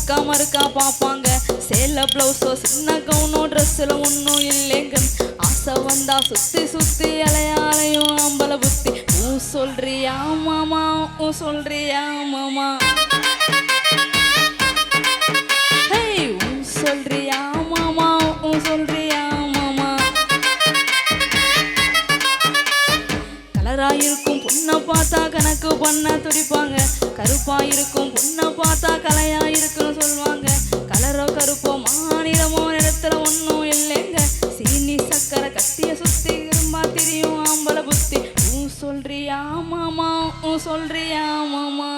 ஒருக்கா மறுக்கா பார்ப்பாங்க. சேல பிளவுஸோ சின்ன கவுனோ ட்ரெஸ்ஸில் ஒன்றும் இல்லைங்க. ஆசை வந்தா சுத்தி சுத்தி அலையாலையும் அம்பல புத்தி. ஊ சொல்றியா மாமா, ஊ சொல்றியா மாமா, ஊ சொல்றியா மாமா, ஊ சொல்றியா மாமா. கலராயிருக்கும் பொண்ணை பார்த்தா கணக்கு பண்ண துடிப்பாங்க. கருப்பாயிருக்கும் பொண்ணை பார்த்தா கலையாயிருக்குன்னு சொல்லுவாங்க. கலரோ கருப்போ மாநிலமோ இடத்துல ஒன்றும் இல்லைங்க. சீனி சக்கரை கட்டிய சுத்தி இரும்பா திரியும் ஆம்பளை புத்தி. ஊ சொல்றியா மாமா, ஊ சொல்றியா மாமா,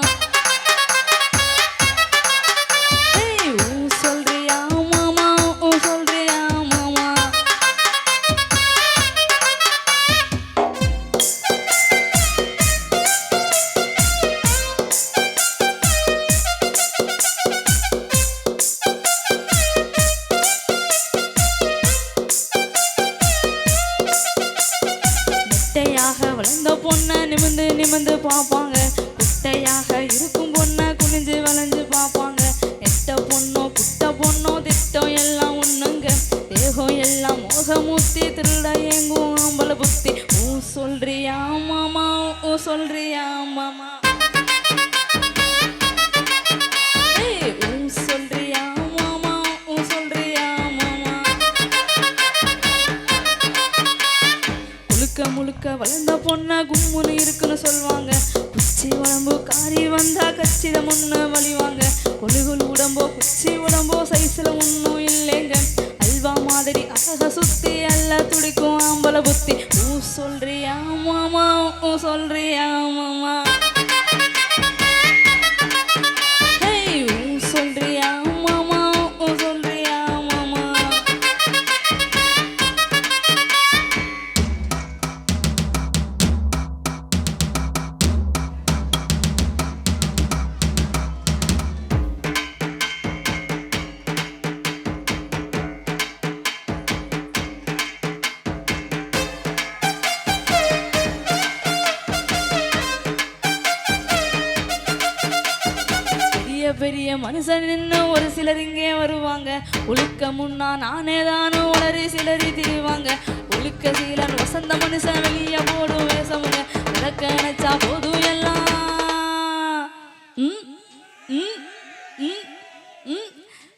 ஊ சொல்றியா மாமா, ஊ சொல்றியா மாமா. குட்டையாக வளர்ந்த பொண்ணை நிமிந்து நிமிந்து பார்ப்பாங்க. குட்டையாக இருக்கும் பொண்ணை குனிஞ்சு வளைஞ்சு பார்ப்பாங்க. எட்ட பொண்ணோ குட்ட பொண்ணோ திட்டம் எல்லாம் ஒண்ணுங்க. தேகம் எல்லாம் மோகமூர்த்தி திருட ஏங்கும் ஆம்பளை புத்தி. ஊ சொல்றியா மாமா, ஊ சொல்றியா மாமா, ஊ சொல்றியா மாமா, ஊ சொல்றியா மாமா. முழுக்க முழுக்க வளர்ந்த பொண்ணை கும்முன்னு இருக்குன்னு சொல்லுவாங்க. குச்சி உடம்போ காரி வந்தா கச்சிட முன்ன வலிவாங்க. கொழுகுல் உடம்போ குச்சி உடம்போ சைஸ்ல ஒன்றும் இல்லைங்க. அல்வா மாதிரி அழக சுத்தி அல்ல துடிக்கும் ஆம்பளை புத்தி. ஊ சொல்றியா மாமா, ஊ சொல்றியா மாமா, ஊ சொல்றியா மாமா, ஊ சொல்றியா மாமா. பெரிய பெரிய மனுஷன் நின்று ஒரு சிலர் இங்கே வருவாங்க. ஒழுக்க முன்னா நானே தானும் உளறி சிலரி திரிவாங்க. ஒழுக்க சீலன் வசந்த மனுஷன் வெளியே போடும் வேசமுங்க. விளக்க நினைச்சா போதும் எல்லாம்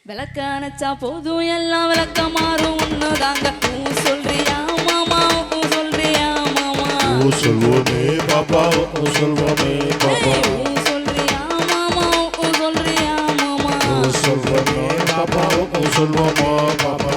விளக்க நினைச்சா போதும் எல்லாம் விளக்க மாறும் ஒண்ணுதாங்க. ஊ சொல்றியா மாமா, ஊ சொல்றியா மாமா, ஊ சொல்வோமே பாப்பா, ஊ சொல்வோமே பாப்பா, ஊ சொல்றியா மாமா, ஊ சொல்றியா மாமா, ஊ சொல்வோமே பாப்பா, ஊ சொல்வோமா பாப்பா.